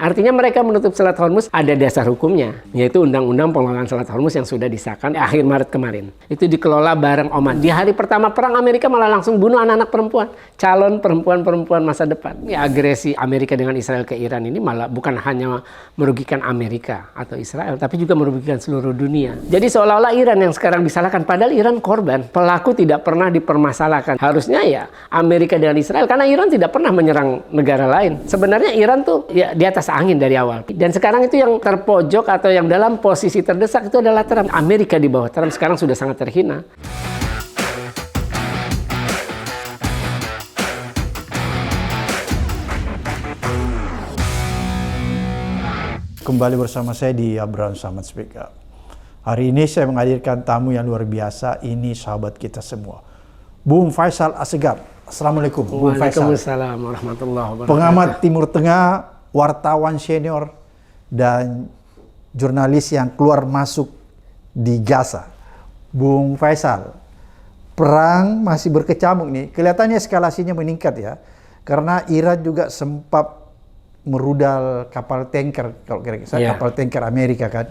Artinya mereka menutup Selat Hormuz ada dasar hukumnya, yaitu Undang-Undang Pengelolaan Selat Hormuz yang sudah disahkan akhir Maret kemarin. Itu dikelola bareng Oman. Di hari pertama perang Amerika malah langsung bunuh anak-anak perempuan, calon perempuan-perempuan masa depan. Ya, agresi Amerika dengan Israel ke Iran ini malah bukan hanya merugikan Amerika atau Israel, tapi juga merugikan seluruh dunia. Jadi seolah-olah Iran yang sekarang disalahkan, padahal Iran korban. Pelaku tidak pernah dipermasalahkan. Harusnya ya Amerika dengan Israel, karena Iran tidak pernah menyerang negara lain. Sebenarnya Iran tuh ya di atas angin dari awal. Dan sekarang itu yang terpojok atau yang dalam posisi terdesak itu adalah Trump. Amerika di bawah Trump sekarang sudah sangat terhina. Kembali bersama saya di Abraham Samad Speak Up. Hari ini saya menghadirkan tamu yang luar biasa. Ini sahabat kita semua, Bung Faisal Assegaf. Assalamualaikum, Bung Faisal. Waalaikumsalam warahmatullahi wabarakatuh. Pengamat Timur Tengah, wartawan senior, dan jurnalis yang keluar masuk di Gaza. Bung Faisal, perang masih berkecamuk nih. Kelihatannya eskalasinya meningkat ya. Karena Iran juga sempat merudal kapal tanker, kalau kira-kira kapal tanker Amerika kan,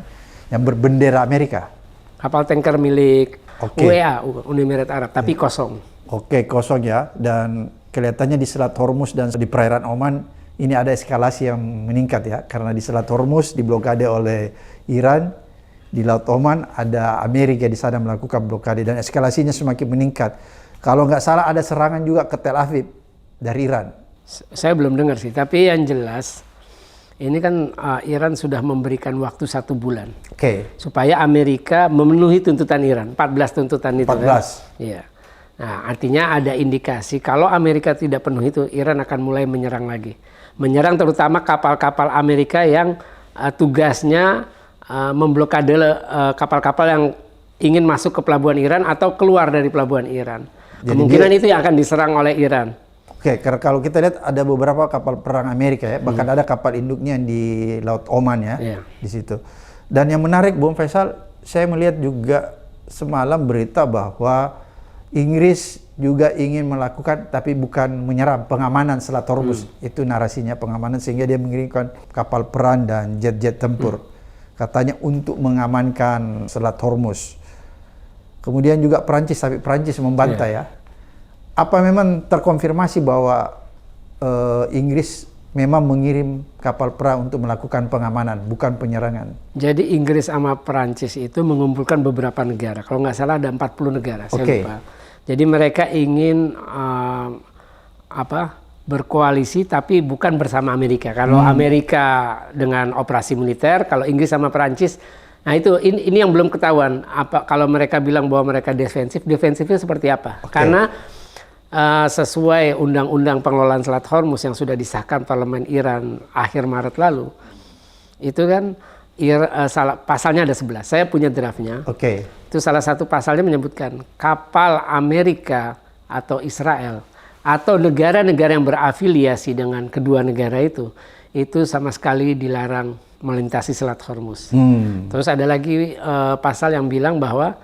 yang berbendera Amerika. Kapal tanker milik UEA, Uni Emirat Arab, tapi kosong. Oke, kosong ya. Dan kelihatannya di Selat Hormuz dan di perairan Oman ini ada eskalasi yang meningkat ya. Karena di Selat Hormuz diblokade oleh Iran, di Laut Oman ada Amerika di sana melakukan blokade dan eskalasinya semakin meningkat. Kalau nggak salah ada serangan juga ke Tel Aviv dari Iran. Saya belum dengar sih, tapi yang jelas ini kan Iran sudah memberikan waktu 1 bulan supaya Amerika memenuhi tuntutan Iran, 14 tuntutan itu 14. kan. Iya. Nah, artinya ada indikasi kalau Amerika tidak penuh itu, Iran akan mulai menyerang lagi. Menyerang terutama kapal-kapal Amerika yang tugasnya memblokade kapal-kapal yang ingin masuk ke pelabuhan Iran atau keluar dari pelabuhan Iran. Jadi kemungkinan itu yang akan diserang oleh Iran. Oke, karena kalau kita lihat ada beberapa kapal perang Amerika ya, bahkan ada kapal induknya di Laut Oman ya, di situ. Dan yang menarik, Bung Faisal, saya melihat juga semalam berita bahwa Inggris juga ingin melakukan, tapi bukan menyerang, pengamanan Selat Hormuz. Itu narasinya, pengamanan, sehingga dia mengirimkan kapal perang dan jet-jet tempur. Katanya untuk mengamankan Selat Hormuz. Kemudian juga Perancis, tapi Perancis membantah ya. Apa memang terkonfirmasi bahwa Inggris memang mengirim kapal perang untuk melakukan pengamanan, bukan penyerangan? Jadi Inggris sama Perancis itu mengumpulkan beberapa negara. Kalau nggak salah ada 40 negara, saya lupa. Jadi mereka ingin berkoalisi tapi bukan bersama Amerika. Kalau Amerika dengan operasi militer, kalau Inggris sama Perancis, nah itu ini yang belum ketahuan. Apa kalau mereka bilang bahwa mereka defensifnya seperti apa? Karena sesuai Undang-Undang Pengelolaan Selat Hormuz yang sudah disahkan Parlemen Iran akhir Maret lalu, itu kan pasalnya ada 11. Saya punya draftnya. Itu salah satu pasalnya menyebutkan kapal Amerika atau Israel atau negara-negara yang berafiliasi dengan kedua negara itu sama sekali dilarang melintasi Selat Hormuz. Terus ada lagi pasal yang bilang bahwa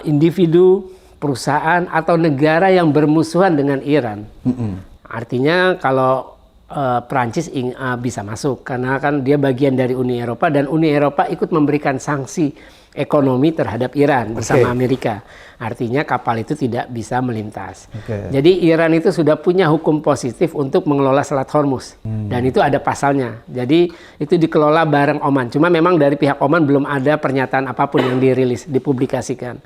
individu, perusahaan atau negara yang bermusuhan dengan Iran. Artinya kalau Perancis bisa masuk karena kan dia bagian dari Uni Eropa dan Uni Eropa ikut memberikan sanksi ekonomi terhadap Iran bersama Amerika. Artinya kapal itu tidak bisa melintas. Jadi Iran itu sudah punya hukum positif untuk mengelola Selat Hormuz dan itu ada pasalnya. Jadi itu dikelola bareng Oman. Cuma memang dari pihak Oman belum ada pernyataan apapun yang dirilis, dipublikasikan.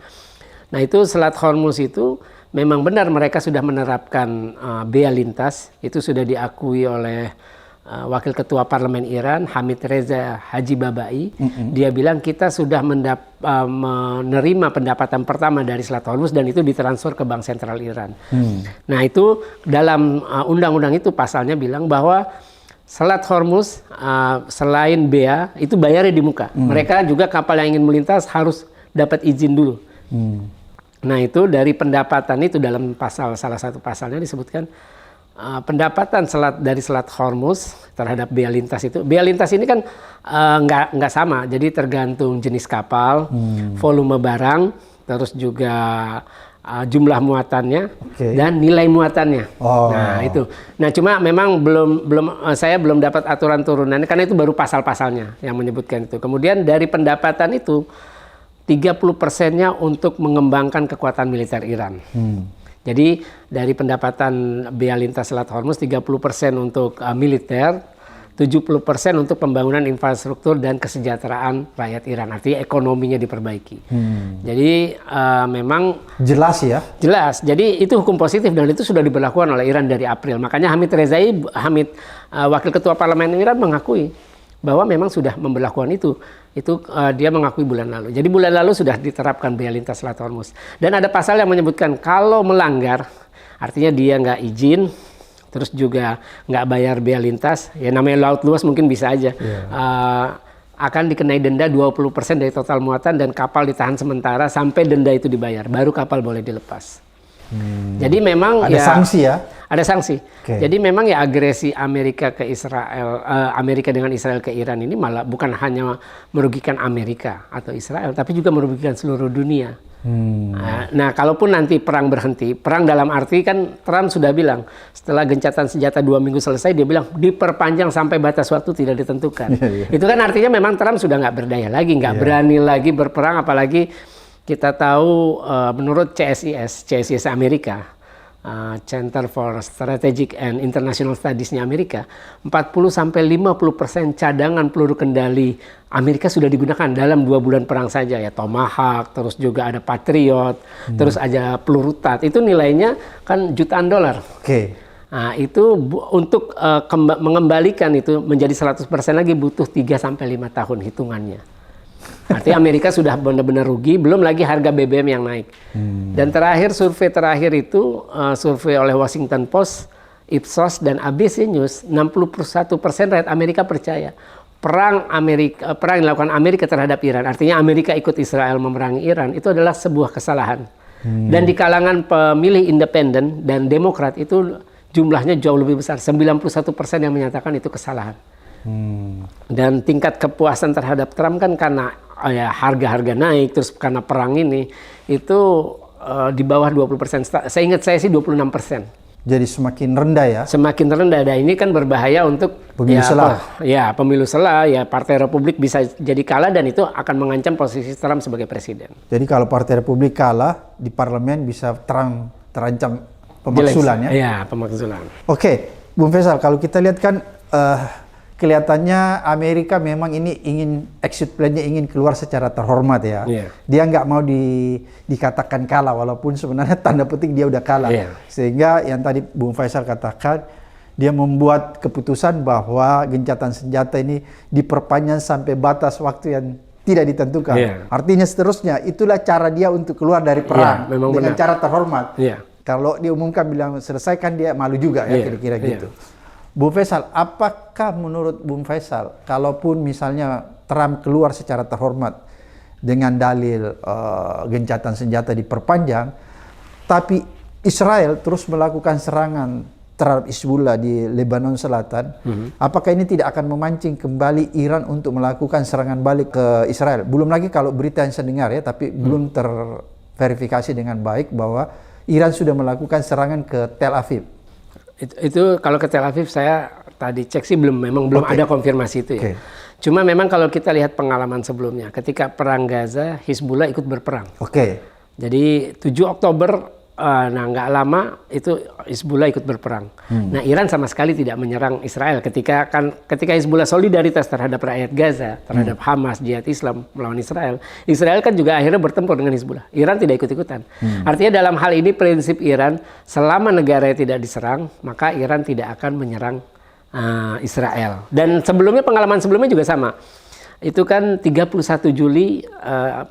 Nah itu Selat Hormuz itu memang benar mereka sudah menerapkan bea lintas. Itu sudah diakui oleh Wakil Ketua Parlemen Iran, Hamid Reza Haji Babai. Dia bilang kita sudah menerima pendapatan pertama dari Selat Hormuz dan itu ditransfer ke Bank Sentral Iran. Nah itu dalam undang-undang itu pasalnya bilang bahwa Selat Hormuz selain bea itu bayarnya di muka. Mereka juga kapal yang ingin melintas harus dapat izin dulu. Nah itu dari pendapatan itu dalam salah satu pasalnya disebutkan pendapatan dari Selat Hormuz terhadap bea lintas itu. Bea lintas ini kan nggak sama, jadi tergantung jenis kapal, volume barang, terus juga jumlah muatannya dan nilai muatannya. Nah itu. Nah cuma memang saya belum dapat aturan turunannya karena itu baru pasal-pasalnya yang menyebutkan itu. Kemudian dari pendapatan itu 30%-nya untuk mengembangkan kekuatan militer Iran. Jadi dari pendapatan Bea Lintas Selat Hormuz 30% untuk militer, 70% untuk pembangunan infrastruktur dan kesejahteraan rakyat Iran. Artinya ekonominya diperbaiki. Jadi memang jelas ya. Jelas. Jadi itu hukum positif dan itu sudah diberlakukan oleh Iran dari April. Makanya Hamid Rezai, Wakil Ketua Parlemen Iran mengakui bahwa memang sudah memberlakukan itu. Itu dia mengakui bulan lalu. Jadi bulan lalu sudah diterapkan Bea Lintas Selat Hormuz. Dan ada pasal yang menyebutkan kalau melanggar, artinya dia nggak izin, terus juga nggak bayar bea lintas, ya namanya laut luas mungkin bisa aja, akan dikenai denda 20% dari total muatan dan kapal ditahan sementara sampai denda itu dibayar, baru kapal boleh dilepas. Jadi memang ada sanksi ya? Ada sanksi. Jadi memang ya agresi Amerika ke Israel, Amerika dengan Israel ke Iran ini malah bukan hanya merugikan Amerika atau Israel, tapi juga merugikan seluruh dunia. Nah, kalaupun nanti perang berhenti, perang dalam arti kan Trump sudah bilang setelah gencatan senjata 2 minggu selesai, dia bilang diperpanjang sampai batas waktu tidak ditentukan. Itu kan artinya memang Trump sudah nggak berdaya lagi, nggak berani lagi berperang, apalagi kita tahu menurut CSIS Amerika, Center for Strategic and International Studies-nya Amerika, 40-50% cadangan peluru kendali Amerika sudah digunakan dalam 2 bulan perang saja ya. Tomahawk, terus juga ada Patriot, terus ada peluru THAAD. Itu nilainya kan jutaan dolar. Nah, itu untuk mengembalikan itu menjadi 100% lagi butuh 3-5 tahun hitungannya. Artinya Amerika sudah benar-benar rugi, belum lagi harga BBM yang naik. Dan survei terakhir itu survei oleh Washington Post, Ipsos dan ABC News, 61% rakyat Amerika percaya perang yang dilakukan Amerika terhadap Iran, artinya Amerika ikut Israel memerangi Iran, itu adalah sebuah kesalahan. Dan di kalangan pemilih independen dan Demokrat itu jumlahnya jauh lebih besar, 91% yang menyatakan itu kesalahan. Dan tingkat kepuasan terhadap Trump kan karena harga-harga naik, terus karena perang ini itu di bawah 20%. Saya ingat saya sih 26%. Jadi semakin rendah ya? Semakin rendah. Dan ini kan berbahaya untuk pemilu sela. Ya, pemilu sela, ya Partai Republik bisa jadi kalah dan itu akan mengancam posisi Trump sebagai presiden. Jadi kalau Partai Republik kalah di parlemen bisa Trump terancam pemakzulan ya? Iya, pemakzulan. Oke, Bung Faisal, kalau kita lihat kan kelihatannya Amerika memang ini ingin exit plan-nya ingin keluar secara terhormat ya. Dia nggak mau dikatakan kalah walaupun sebenarnya tanda petik dia udah kalah. Sehingga yang tadi Bung Faisal katakan dia membuat keputusan bahwa gencatan senjata ini diperpanjang sampai batas waktu yang tidak ditentukan. Artinya seterusnya itulah cara dia untuk keluar dari perang dengan cara terhormat. Kalau diumumkan bilang selesai kan dia malu juga ya kira-kira gitu. Bung Faisal, apakah menurut Bung Faisal, kalaupun misalnya Trump keluar secara terhormat dengan dalil gencatan senjata diperpanjang, tapi Israel terus melakukan serangan terhadap Hizbullah di Lebanon Selatan, apakah ini tidak akan memancing kembali Iran untuk melakukan serangan balik ke Israel? Belum lagi kalau berita yang saya dengar ya, tapi belum terverifikasi dengan baik bahwa Iran sudah melakukan serangan ke Tel Aviv. Itu kalau ke Tel Aviv saya tadi cek sih belum ada konfirmasi itu ya. Cuma memang kalau kita lihat pengalaman sebelumnya, ketika perang Gaza, Hizbullah ikut berperang. Jadi 7 Oktober, nah nggak lama itu Hizbullah ikut berperang. Nah Iran sama sekali tidak menyerang Israel ketika Hizbullah solidaritas terhadap rakyat Gaza, terhadap Hamas, Jihad Islam melawan Israel. Israel kan juga akhirnya bertempur dengan Hizbullah. Iran tidak ikut-ikutan. Artinya dalam hal ini prinsip Iran, selama negaranya tidak diserang, maka Iran tidak akan menyerang Israel. Dan pengalaman sebelumnya juga sama. Itu kan 31 Juli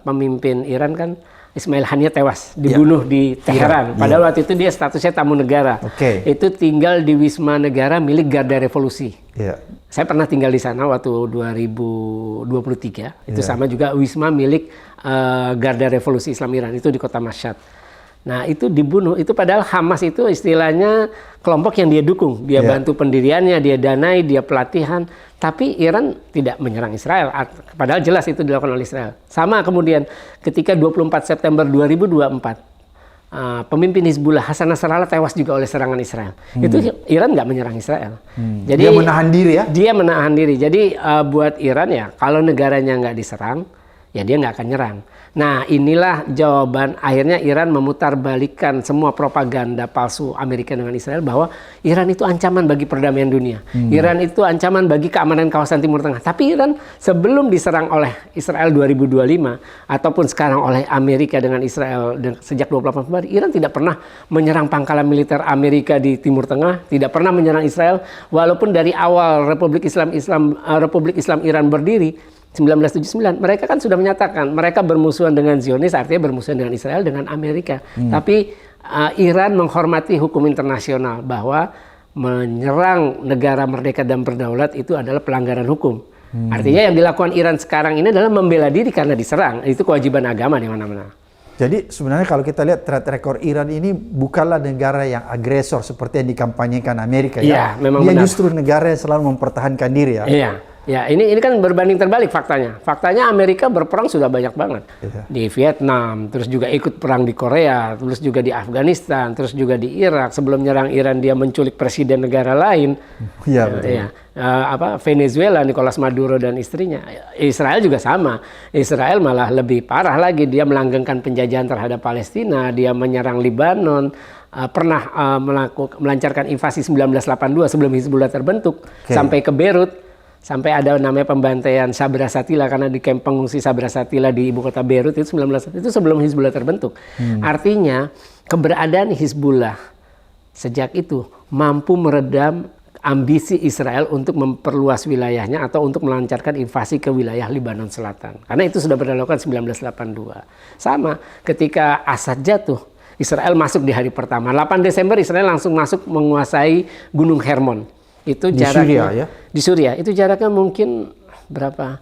pemimpin Iran kan Ismail Haniyeh tewas, dibunuh di Teheran. Padahal waktu itu dia statusnya tamu negara. Itu tinggal di Wisma Negara milik Garda Revolusi. Saya pernah tinggal di sana waktu 2023. Itu sama juga Wisma milik Garda Revolusi Islam Iran. Itu di kota Mashhad. Nah itu dibunuh, itu padahal Hamas itu istilahnya kelompok yang dia dukung. Dia bantu pendiriannya, dia danai, dia pelatihan. Tapi Iran tidak menyerang Israel, padahal jelas itu dilakukan oleh Israel. Sama kemudian ketika 24 September 2024, pemimpin Hizbullah Hasan Nasrallah tewas juga oleh serangan Israel. Itu Iran nggak menyerang Israel. Jadi dia menahan diri ya? Dia menahan diri. Jadi buat Iran ya, kalau negaranya nggak diserang, ya dia nggak akan nyerang. Nah, inilah jawaban. Akhirnya Iran memutarbalikkan semua propaganda palsu Amerika dengan Israel bahwa Iran itu ancaman bagi perdamaian dunia. Iran itu ancaman bagi keamanan kawasan Timur Tengah. Tapi Iran sebelum diserang oleh Israel 2025 ataupun sekarang oleh Amerika dengan Israel sejak 28 Februari, Iran tidak pernah menyerang pangkalan militer Amerika di Timur Tengah, tidak pernah menyerang Israel, walaupun dari awal Republik Islam Iran berdiri 1979, mereka kan sudah menyatakan mereka bermusuhan dengan Zionis, artinya bermusuhan dengan Israel, dengan Amerika. Tapi Iran menghormati hukum internasional bahwa menyerang negara merdeka dan berdaulat itu adalah pelanggaran hukum. Artinya yang dilakukan Iran sekarang ini adalah membela diri karena diserang. Itu kewajiban agama di mana-mana. Jadi sebenarnya kalau kita lihat track record Iran ini bukanlah negara yang agresor seperti yang dikampanyekan Amerika ya. Memang dia benar. Justru negara yang selalu mempertahankan diri ya. Iya. Ya, ini kan berbanding terbalik faktanya. Faktanya Amerika berperang sudah banyak banget. Di Vietnam, terus juga ikut perang di Korea, terus juga di Afghanistan, terus juga di Irak. Sebelum nyerang Iran dia menculik presiden negara lain. Iya, betul. Venezuela, Nicolas Maduro dan istrinya. Israel juga sama. Israel malah lebih parah lagi, dia melanggengkan penjajahan terhadap Palestina, dia menyerang Lebanon. Pernah melancarkan invasi 1982 sebelum Hizbullah terbentuk sampai ke Beirut. Sampai ada namanya pembantaian Sabra Shatila karena di kamp pengungsi Sabra Shatila di ibu kota Beirut itu itu sebelum Hizbullah terbentuk. Artinya keberadaan Hizbullah sejak itu mampu meredam ambisi Israel untuk memperluas wilayahnya atau untuk melancarkan invasi ke wilayah Lebanon Selatan. Karena itu sudah dilakukan 1982. Sama ketika Assad jatuh, Israel masuk di hari pertama. 8 Desember Israel langsung masuk menguasai Gunung Hermon. Itu di jaraknya Syria, ya? Di Suriah itu jaraknya mungkin berapa?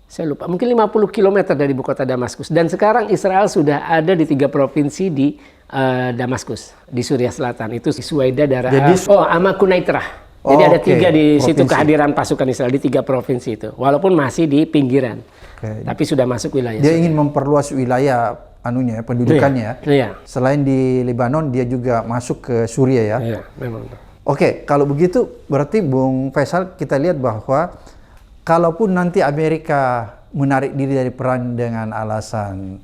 Saya lupa. Mungkin 50 km dari ibu kota Damaskus. Dan sekarang Israel sudah ada di 3 provinsi di Damaskus, di Suriah Selatan. Itu Suwaida, Daraa, sama Kunaitrah. Jadi ada 3 di situ kehadiran pasukan Israel di 3 provinsi itu. Walaupun masih di pinggiran, tapi sudah masuk wilayah. Dia ingin memperluas wilayah pendudukannya. Iya. Selain di Lebanon, dia juga masuk ke Suriah ya. Iya, memang. Oke, kalau begitu berarti Bung Faisal kita lihat bahwa kalaupun nanti Amerika menarik diri dari perang dengan alasan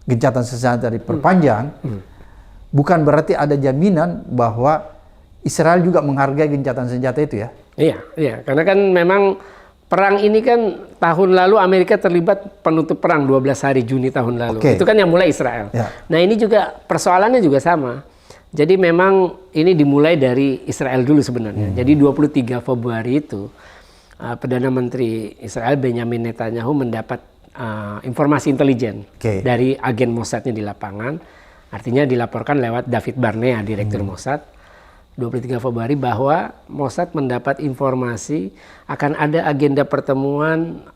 gencatan senjata diperpanjang, bukan berarti ada jaminan bahwa Israel juga menghargai gencatan senjata itu ya? Iya, karena kan memang perang ini kan tahun lalu Amerika terlibat penutup perang 12 hari Juni tahun lalu. Itu kan yang mulai Israel. Nah ini juga persoalannya juga sama. Jadi memang ini dimulai dari Israel dulu sebenarnya. Jadi 23 Februari itu Perdana Menteri Israel Benjamin Netanyahu mendapat informasi intelijen dari agen Mossadnya di lapangan. Artinya dilaporkan lewat David Barnea, Direktur Mossad, 23 Februari bahwa Mossad mendapat informasi akan ada agenda pertemuan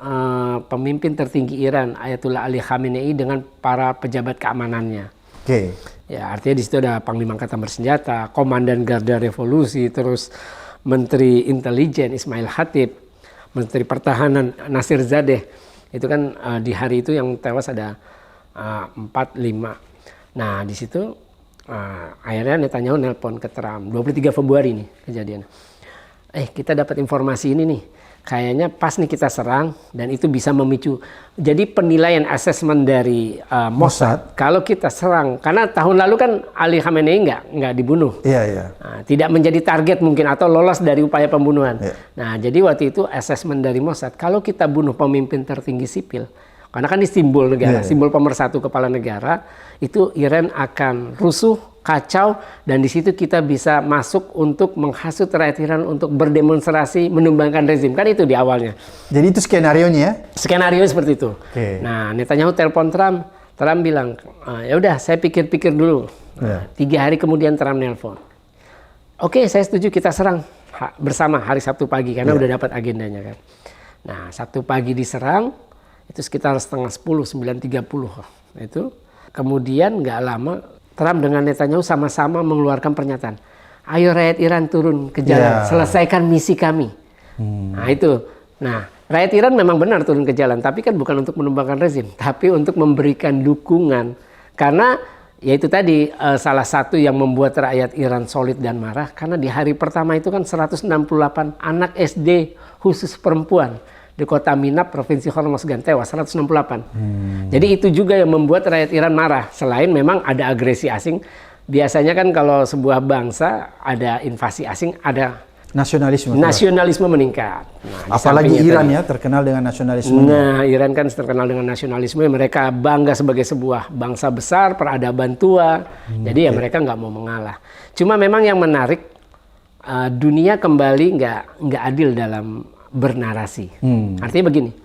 pemimpin tertinggi Iran Ayatollah Ali Khamenei dengan para pejabat keamanannya. Ya, artinya di situ ada Panglima Angkatan Bersenjata, Komandan Garda Revolusi, terus Menteri Intelijen Ismail Khatib, Menteri Pertahanan Nasir Zadeh. Itu kan di hari itu yang tewas ada 4-5. Nah, di situ akhirnya Netanyahu nelpon ke Trump. 23 Februari nih kejadian. Kita dapat informasi ini nih. Kayaknya pas nih kita serang dan itu bisa memicu. Jadi penilaian asesmen dari Mossad kalau kita serang, karena tahun lalu kan Ali Khamenei nggak dibunuh, Nah, tidak menjadi target mungkin atau lolos dari upaya pembunuhan. Nah jadi waktu itu asesmen dari Mossad kalau kita bunuh pemimpin tertinggi sipil, karena kan ini simbol negara, simbol pemersatu kepala negara, itu Iran akan rusuh, kacau, dan di situ kita bisa masuk untuk menghasut rakyat Iran untuk berdemonstrasi menumbangkan rezim. Kan itu di awalnya. Jadi itu skenarionya ya? Skenario seperti itu. Nah, Netanyahu telepon Trump. Trump bilang, ya udah saya pikir-pikir dulu. 3 hari kemudian Trump nelpon. Oke, saya setuju kita serang bersama hari Sabtu pagi karena udah dapat agendanya kan. Nah, Sabtu pagi diserang itu sekitar 9:30, 9:30 itu. Kemudian nggak lama Trump dengan Netanyahu sama-sama mengeluarkan pernyataan. Ayo rakyat Iran turun ke jalan, selesaikan misi kami. Nah itu. Nah rakyat Iran memang benar turun ke jalan, tapi kan bukan untuk menumbangkan rezim, tapi untuk memberikan dukungan. Karena Yaitu tadi salah satu yang membuat rakyat Iran solid dan marah karena di hari pertama itu kan 168 anak SD khusus perempuan di kota Minab, Provinsi Hormozgan tewas 168. Jadi itu juga yang membuat rakyat Iran marah. Selain memang ada agresi asing, biasanya kan kalau sebuah bangsa ada invasi asing ada nasionalisme meningkat. Nah, apalagi Iran ya terkenal dengan nasionalisme. Nah, Iran kan terkenal dengan nasionalisme. Mereka bangga sebagai sebuah bangsa besar, peradaban tua. Jadi ya mereka nggak mau mengalah. Cuma memang yang menarik, dunia kembali nggak adil dalam bernarasi. Artinya begini,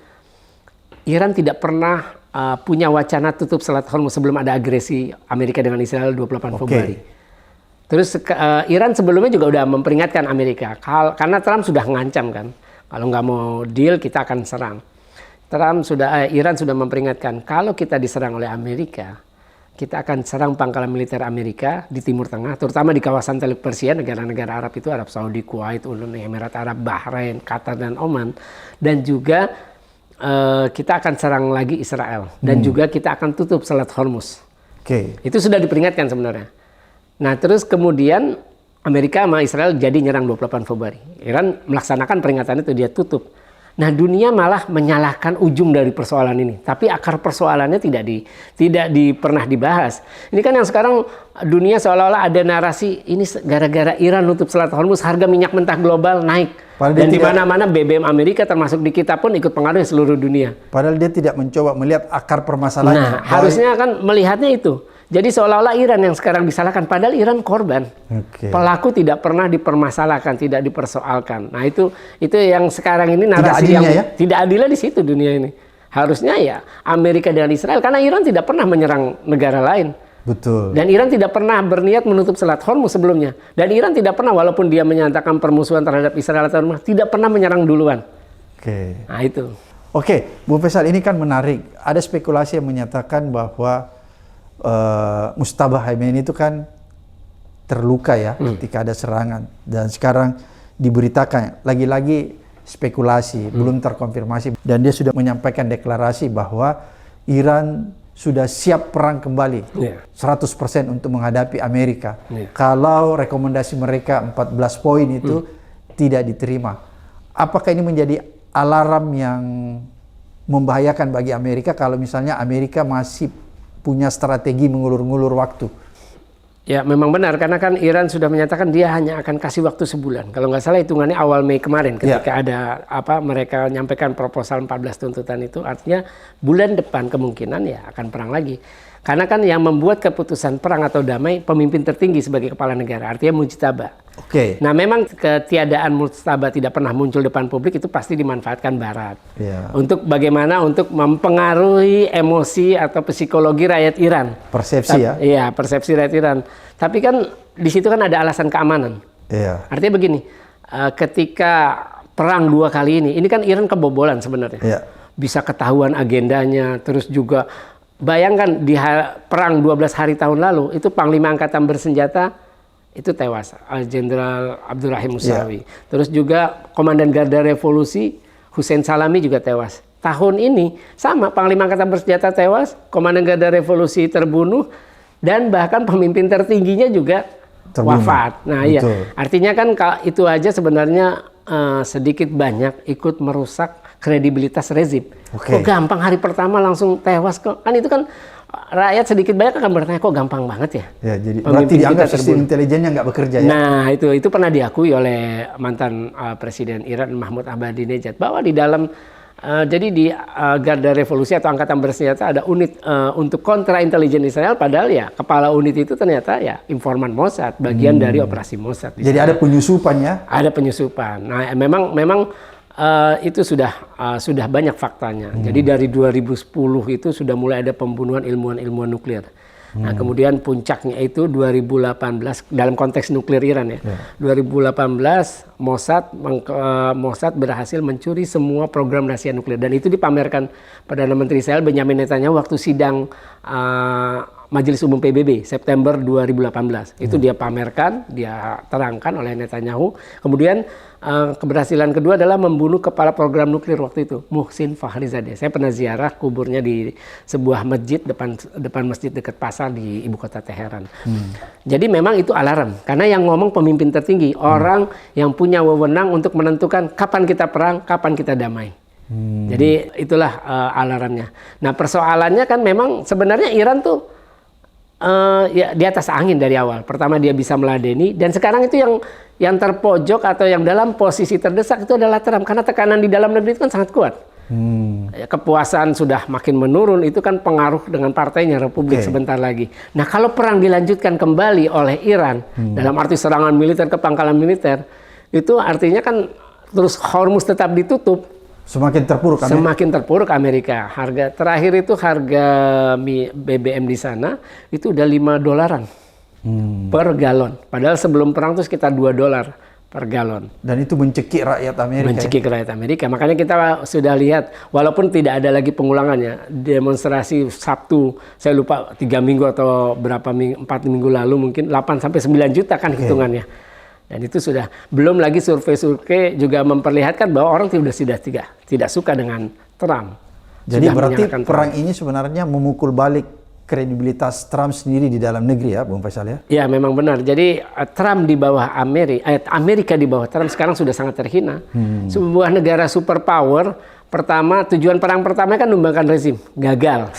Iran tidak pernah punya wacana tutup Selat Hormuz sebelum ada agresi Amerika dengan Israel 28 Februari. Terus Iran sebelumnya juga udah memperingatkan Amerika karena Trump sudah ngancam kan, kalau nggak mau deal kita akan serang. Iran sudah memperingatkan kalau kita diserang oleh Amerika, kita akan serang pangkalan militer Amerika di Timur Tengah, terutama di kawasan Teluk Persia, negara-negara Arab itu Arab Saudi, Kuwait, Uni Emirat Arab, Bahrain, Qatar dan Oman, dan juga kita akan serang lagi Israel dan juga kita akan tutup Selat Hormuz. Itu sudah diperingatkan sebenarnya. Nah terus kemudian Amerika sama Israel jadi nyerang 28 Februari. Iran melaksanakan peringatan itu, dia tutup. Nah dunia malah menyalahkan ujung dari persoalan ini. Tapi akar persoalannya tidak pernah dibahas. Ini kan yang sekarang dunia seolah-olah ada narasi ini gara-gara Iran nutup Selat Hormuz harga minyak mentah global naik. Dan di mana-mana BBM Amerika termasuk di kita pun ikut pengaruh seluruh dunia. Padahal dia tidak mencoba melihat akar permasalahannya. Nah harusnya kan melihatnya itu. Jadi seolah-olah Iran yang sekarang disalahkan, padahal Iran korban. Pelaku tidak pernah dipermasalahkan, tidak dipersoalkan. Nah itu yang sekarang ini narasi tidak adilnya di situ dunia ini. Harusnya ya Amerika dengan Israel, karena Iran tidak pernah menyerang negara lain. Betul. Dan Iran tidak pernah berniat menutup Selat Hormuz sebelumnya. Dan Iran tidak pernah, walaupun dia menyatakan permusuhan terhadap Israel atau tidak pernah menyerang duluan. Nah itu. Bung Faisal, ini kan menarik. Ada spekulasi yang menyatakan bahwa Mujtaba Khamenei itu kan terluka ya ketika ada serangan, dan sekarang diberitakan lagi-lagi spekulasi belum terkonfirmasi, dan dia sudah menyampaikan deklarasi bahwa Iran sudah siap perang kembali 100% untuk menghadapi Amerika kalau rekomendasi mereka 14 poin itu tidak diterima. Apakah ini menjadi alarm yang membahayakan bagi Amerika kalau misalnya Amerika masih punya strategi mengulur-ngulur waktu? Ya memang benar, karena kan Iran sudah menyatakan dia hanya akan kasih waktu sebulan. Kalau nggak salah hitungannya awal Mei kemarin ketika ada mereka menyampaikan proposal 14 tuntutan itu, artinya bulan depan kemungkinan ya akan perang lagi. Karena kan yang membuat keputusan perang atau damai pemimpin tertinggi sebagai kepala negara, artinya Mujtaba. Nah memang ketiadaan Mujtaba tidak pernah muncul depan publik itu pasti dimanfaatkan Barat. Untuk bagaimana untuk mempengaruhi emosi atau psikologi rakyat Iran. Persepsi ya? Iya, persepsi rakyat Iran. Tapi kan di situ kan ada alasan keamanan. Artinya begini, ketika perang 2 kali ini kan Iran kebobolan sebenarnya. Bisa ketahuan agendanya, terus juga bayangkan di perang 12 hari tahun lalu itu Panglima Angkatan Bersenjata itu tewas, Jenderal Abdurrahim Musawi. Terus juga Komandan Garda Revolusi Hussein Salami juga tewas. Tahun ini sama, Panglima Angkatan Bersenjata tewas, Komandan Garda Revolusi terbunuh, dan bahkan pemimpin tertingginya juga wafat. Nah iya, artinya kan itu aja sebenarnya sedikit banyak ikut merusak kredibilitas rezim. Kok gampang hari pertama langsung tewas kok? Kan itu kan rakyat sedikit banyak akan bertanya kok gampang banget ya. Jadi berarti dianggap sistem intelijennya nggak bekerja ya? Nah itu pernah diakui oleh mantan Presiden Iran Mahmoud Ahmadinejad bahwa di dalam jadi di Garda Revolusi atau Angkatan Bersenjata ada unit untuk kontra intelijen Israel, padahal ya kepala unit itu ternyata ya informan Mossad, bagian dari operasi Mossad. Jadi ada penyusupan ya? Ada penyusupan. Nah memang itu sudah banyak faktanya. Jadi dari 2010 itu sudah mulai ada pembunuhan ilmuwan nuklir. Nah kemudian puncaknya itu 2018 dalam konteks nuklir Iran ya. 2018 Mossad berhasil mencuri semua program rahasia nuklir, dan itu dipamerkan Perdana Menteri Israel Benjamin Netanyahu waktu sidang Majelis Umum PBB September 2018. Itu dia pamerkan, dia terangkan oleh Netanyahu. Kemudian keberhasilan kedua adalah membunuh kepala program nuklir waktu itu, Muhsin Fakhrizadeh. Saya pernah ziarah kuburnya di sebuah masjid depan masjid dekat pasar di ibu kota Teheran. Jadi memang itu alarm, karena yang ngomong pemimpin tertinggi, orang yang punya wewenang untuk menentukan kapan kita perang, kapan kita damai. Jadi itulah alarmnya. Nah persoalannya kan memang sebenarnya Iran tuh ya di atas angin dari awal. Pertama dia bisa meladeni, dan sekarang itu yang terpojok atau yang dalam posisi terdesak itu adalah Trump, karena tekanan di dalam negeri itu kan sangat kuat. Kepuasan sudah makin menurun, itu kan pengaruh dengan partainya Republik sebentar lagi. Nah kalau perang dilanjutkan kembali oleh Iran dalam arti serangan militer ke pangkalan militer, itu artinya kan terus Hormuz tetap ditutup. Semakin terpuruk Amerika. Semakin terpuruk Amerika. Harga terakhir itu harga BBM di sana itu udah $5 per galon. Padahal sebelum perang itu sekitar $2 per galon. Dan itu mencekik rakyat Amerika. Mencekik rakyat Amerika. Makanya kita sudah lihat, walaupun tidak ada lagi pengulangannya, demonstrasi Sabtu, saya lupa 3 minggu atau berapa minggu, 4 minggu lalu mungkin 8 sampai 9 juta kan hitungannya. Dan itu sudah, belum lagi survei-survei juga memperlihatkan bahwa orang tidak suka dengan Trump. Jadi berarti perang ini sebenarnya memukul balik kredibilitas Trump sendiri di dalam negeri ya, Bung Faisal ya? Ya memang benar. Jadi Trump di bawah Amerika di bawah Trump sekarang sudah sangat terhina. Sebuah negara superpower, pertama tujuan perang pertamanya kan numbangkan rezim, gagal.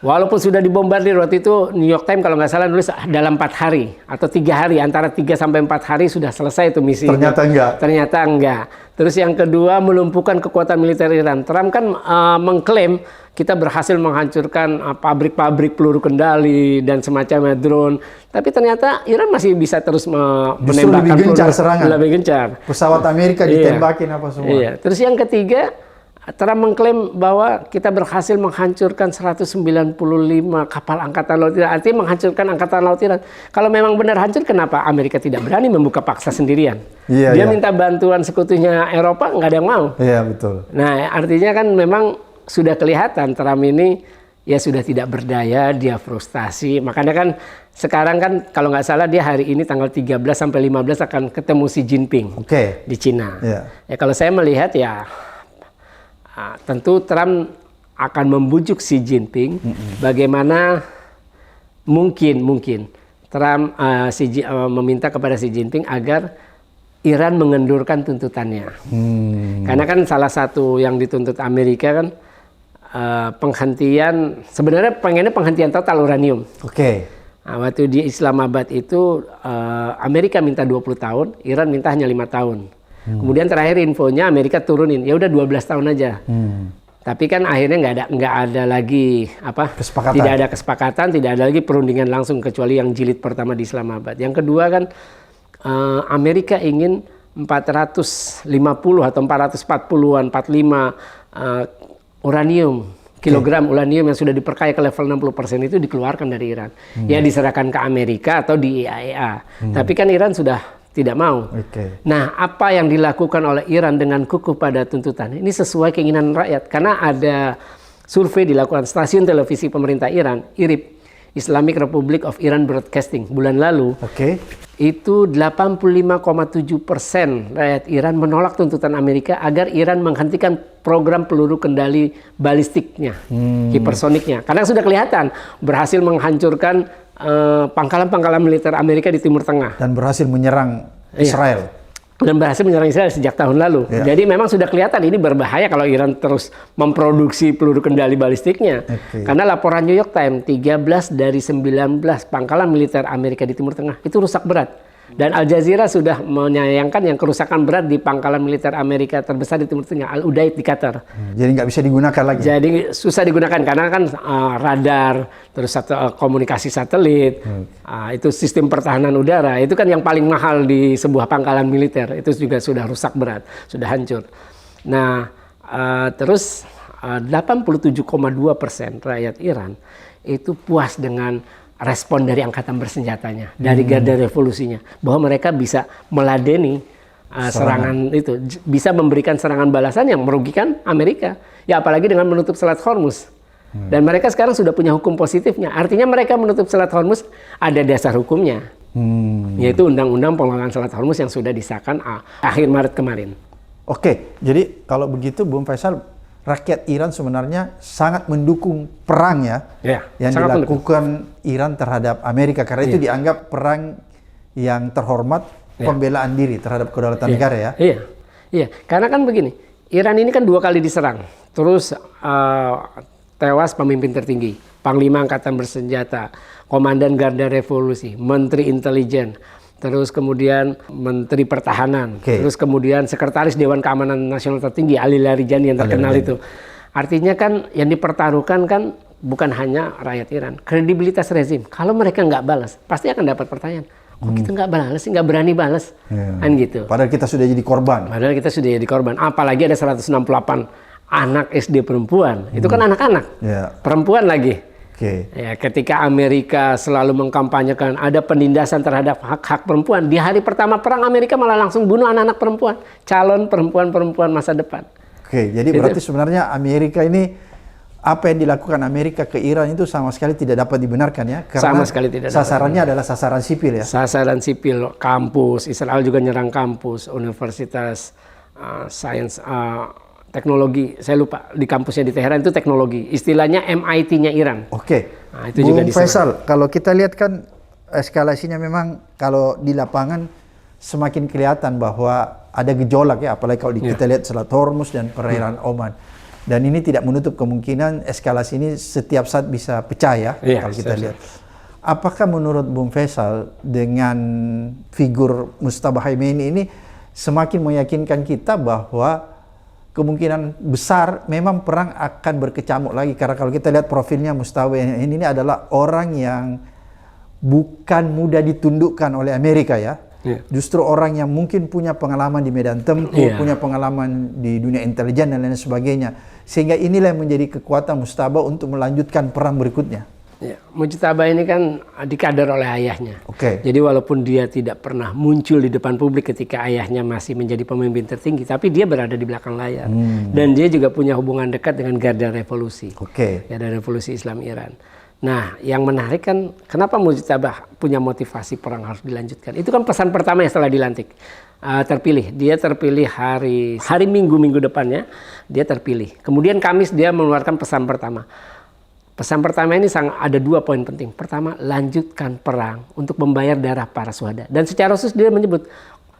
Walaupun sudah dibombardir waktu itu, New York Times kalau nggak salah nulis dalam 4 hari atau 3 hari, antara 3 sampai 4 hari sudah selesai itu misi. Ternyata enggak. Ternyata enggak. Terus yang kedua, melumpuhkan kekuatan militer Iran. Trump kan mengklaim kita berhasil menghancurkan pabrik-pabrik peluru kendali dan semacamnya drone. Tapi ternyata Iran masih bisa terus menembakkan lebih gencar serangan. Lebih gencar. Pesawat Amerika ditembakin apa semua. Iya. Terus yang ketiga, Trump mengklaim bahwa kita berhasil menghancurkan 195 kapal angkatan laut Iran. Artinya menghancurkan angkatan laut Iran. Kalau memang benar hancur, kenapa Amerika tidak berani membuka paksa sendirian? Dia minta bantuan sekutunya Eropa, nggak ada yang mau. Iya, betul. Nah, artinya kan memang sudah kelihatan Trump ini ya sudah tidak berdaya, dia frustasi. Makanya kan sekarang kan kalau nggak salah dia hari ini tanggal 13 sampai 15 akan ketemu Xi Jinping di Cina. Ya kalau saya melihat ya tentu Trump akan membujuk Xi Jinping bagaimana mungkin Trump meminta kepada Xi Jinping agar Iran mengendurkan tuntutannya. Karena kan salah satu yang dituntut Amerika kan penghentian, sebenarnya pengennya penghentian total uranium. Waktu di Islamabad itu Amerika minta 20 tahun, Iran minta hanya 5 tahun. Kemudian terakhir infonya Amerika turunin, ya udah 12 tahun aja. Tapi kan akhirnya nggak ada lagi kesepakatan. Tidak ada kesepakatan, tidak ada lagi perundingan langsung kecuali yang jilid pertama di Islamabad. Yang kedua kan Amerika ingin 450 atau 440-an, 45 uranium, kilogram uranium yang sudah diperkaya ke level 60% itu dikeluarkan dari Iran. Ya diserahkan ke Amerika atau di IAEA. Tapi kan Iran sudah tidak mau. Nah, apa yang dilakukan oleh Iran dengan kukuh pada tuntutan ini sesuai keinginan rakyat. Karena ada survei dilakukan stasiun televisi pemerintah Iran, IRIB, Islamic Republic of Iran Broadcasting, bulan lalu. Itu 85,7% rakyat Iran menolak tuntutan Amerika agar Iran menghentikan program peluru kendali balistiknya, hipersoniknya. Karena sudah kelihatan berhasil menghancurkan pangkalan-pangkalan militer Amerika di Timur Tengah. Dan berhasil menyerang Israel. Dan berhasil menyerang Israel sejak tahun lalu. Jadi memang sudah kelihatan ini berbahaya kalau Iran terus memproduksi peluru kendali balistiknya. Karena laporan New York Times, 13 dari 19 pangkalan militer Amerika di Timur Tengah itu rusak berat. Dan Al Jazeera sudah menyayangkan yang kerusakan berat di pangkalan militer Amerika terbesar di Timur Tengah, Al Udeid di Qatar. Jadi nggak bisa digunakan lagi? Jadi susah digunakan karena kan radar, terus komunikasi satelit, itu sistem pertahanan udara, itu kan yang paling mahal di sebuah pangkalan militer, itu juga sudah rusak berat, sudah hancur. Nah, terus 87,2% rakyat Iran itu puas dengan respon dari angkatan bersenjatanya, dari garda revolusinya, bahwa mereka bisa meladeni serangan itu, bisa memberikan serangan balasan yang merugikan Amerika. Ya apalagi dengan menutup Selat Hormuz. Dan mereka sekarang sudah punya hukum positifnya. Artinya mereka menutup Selat Hormuz ada dasar hukumnya. Yaitu Undang-Undang Pengelolaan Selat Hormuz yang sudah disahkan akhir Maret kemarin. Oke, jadi kalau begitu Bung Faisal, rakyat Iran sebenarnya sangat mendukung perang yang dilakukan Iran terhadap Amerika. Karena itu dianggap perang yang terhormat, pembelaan diri terhadap kedaulatan negara ya. Iya, karena kan begini, Iran ini kan 2 kali diserang. Terus tewas pemimpin tertinggi, Panglima Angkatan Bersenjata, Komandan Garda Revolusi, Menteri Intelijen, terus kemudian Menteri Pertahanan, terus kemudian Sekretaris Dewan Keamanan Nasional tertinggi Ali Larijani yang terkenal itu. Artinya kan yang dipertaruhkan kan bukan hanya rakyat Iran, kredibilitas rezim. Kalau mereka nggak balas, pasti akan dapat pertanyaan. Kok kita nggak balas sih, nggak berani balas, kan gitu. Padahal kita sudah jadi korban. Apalagi ada 168 anak SD perempuan, itu kan anak-anak, perempuan lagi. Ya, ketika Amerika selalu mengkampanyekan ada penindasan terhadap hak-hak perempuan, di hari pertama perang Amerika malah langsung bunuh anak-anak perempuan, calon perempuan-perempuan masa depan. Jadi berarti sebenarnya Amerika ini, apa yang dilakukan Amerika ke Iran itu sama sekali tidak dapat dibenarkan ya, karena sama sekali tidak sasarannya adalah sasaran sipil ya. Sasaran sipil, kampus, Israel juga nyerang kampus, universitas, sains, teknologi, saya lupa di kampusnya di Teheran itu teknologi, istilahnya MIT-nya Iran. Nah, itu juga Bung Faisal, kalau kita lihat kan eskalasinya memang kalau di lapangan semakin kelihatan bahwa ada gejolak ya, apalagi kalau kita lihat Selat Hormuz dan perairan Oman. Dan ini tidak menutup kemungkinan eskalasi ini setiap saat bisa pecah ya, kalau kita lihat. Apakah menurut Bung Faisal dengan figur Mujtaba Khamenei ini semakin meyakinkan kita bahwa kemungkinan besar memang perang akan berkecamuk lagi? Karena kalau kita lihat profilnya Mujtaba ini adalah orang yang bukan mudah ditundukkan oleh Amerika ya. Justru orang yang mungkin punya pengalaman di medan tempur, punya pengalaman di dunia intelijen dan lain sebagainya. Sehingga inilah yang menjadi kekuatan Mujtaba untuk melanjutkan perang berikutnya. Mujtaba ini kan dikader oleh ayahnya. Jadi walaupun dia tidak pernah muncul di depan publik ketika ayahnya masih menjadi pemimpin tertinggi, tapi dia berada di belakang layar. Dan dia juga punya hubungan dekat dengan Garda Revolusi. Garda Revolusi Islam Iran. Nah, yang menarik kan kenapa Mujtaba punya motivasi perang harus dilanjutkan. Itu kan pesan pertama yang setelah dilantik. Terpilih. Dia terpilih hari Minggu depannya, dia terpilih. Kemudian Kamis dia mengeluarkan pesan pertama. Pesan pertama ini ada 2 poin penting. Pertama, lanjutkan perang untuk membayar darah para syuhada. Dan secara khusus dia menyebut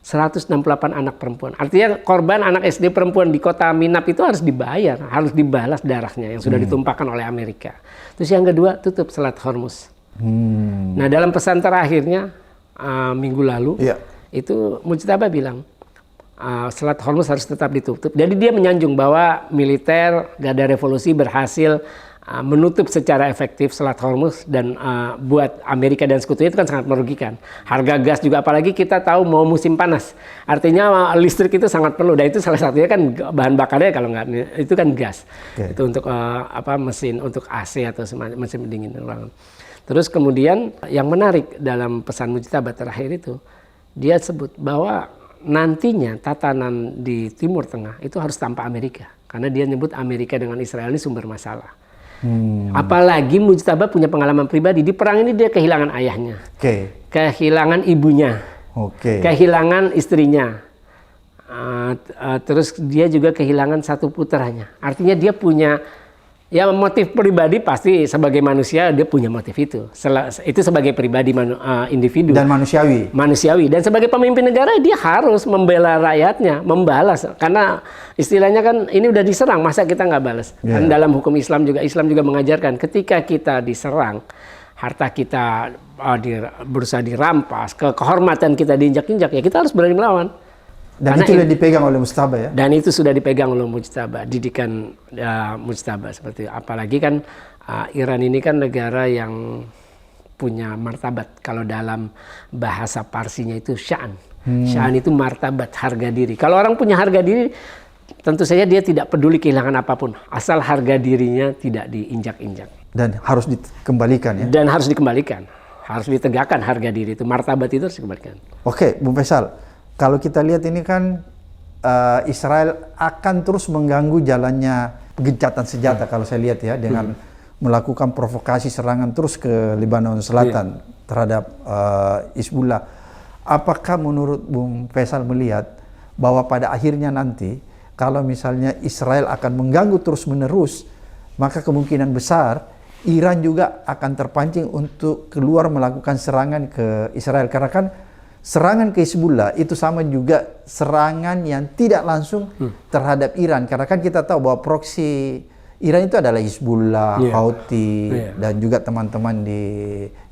168 anak perempuan. Artinya korban anak SD perempuan di kota Minab itu harus dibayar, harus dibalas darahnya yang sudah ditumpahkan oleh Amerika. Terus yang kedua, tutup Selat Hormuz. Nah, dalam pesan terakhirnya minggu lalu, itu Mujtaba bilang Selat Hormuz harus tetap ditutup. Jadi dia menyanjung bahwa militer Garda Revolusi berhasil menutup secara efektif Selat Hormuz dan buat Amerika dan sekutunya itu kan sangat merugikan. Harga gas juga, apalagi kita tahu mau musim panas. Artinya listrik itu sangat perlu, dan itu salah satunya kan bahan bakarnya kalau nggak itu kan gas. Itu untuk mesin untuk AC atau mesin pendingin ruangan. Terus kemudian yang menarik dalam pesan Mujtaba terakhir itu, dia sebut bahwa nantinya tatanan di Timur Tengah itu harus tanpa Amerika. Karena dia nyebut Amerika dengan Israel ini sumber masalah. Apalagi Mujtaba punya pengalaman pribadi. Di perang ini dia kehilangan ayahnya, kehilangan ibunya, kehilangan istrinya. Terus dia juga kehilangan 1 putranya. Artinya dia punya motif pribadi, pasti sebagai manusia dia punya motif itu. Itu sebagai pribadi individu. Dan manusiawi. Dan sebagai pemimpin negara dia harus membela rakyatnya, membalas. Karena istilahnya kan ini udah diserang, masa kita nggak balas? Dan dalam hukum Islam juga mengajarkan ketika kita diserang, harta kita berusaha dirampas, kehormatan kita diinjak-injak, ya kita harus berani melawan. Dan itu yang dipegang oleh Mujtaba ya? Dan itu sudah dipegang oleh Mujtaba, didikan Mujtaba seperti itu. Apalagi kan Iran ini kan negara yang punya martabat. Kalau dalam bahasa Parsinya itu sya'an. Sya'an itu martabat, harga diri. Kalau orang punya harga diri, tentu saja dia tidak peduli kehilangan apapun. Asal harga dirinya tidak diinjak-injak. Dan harus dikembalikan ya? Dan harus dikembalikan. Harus ditegakkan harga diri itu. Martabat itu harus dikembalikan. Oke, Bung Faisal. Kalau kita lihat ini kan Israel akan terus mengganggu jalannya gencatan senjata kalau saya lihat ya, dengan melakukan provokasi serangan terus ke Lebanon Selatan terhadap Hizbullah. Apakah menurut Bung Faisal melihat bahwa pada akhirnya nanti kalau misalnya Israel akan mengganggu terus-menerus, maka kemungkinan besar Iran juga akan terpancing untuk keluar melakukan serangan ke Israel, karena kan serangan ke Hizbullah itu sama juga serangan yang tidak langsung terhadap Iran, karena kan kita tahu bahwa proksi Iran itu adalah Hizbullah, Houthi, dan juga teman-teman di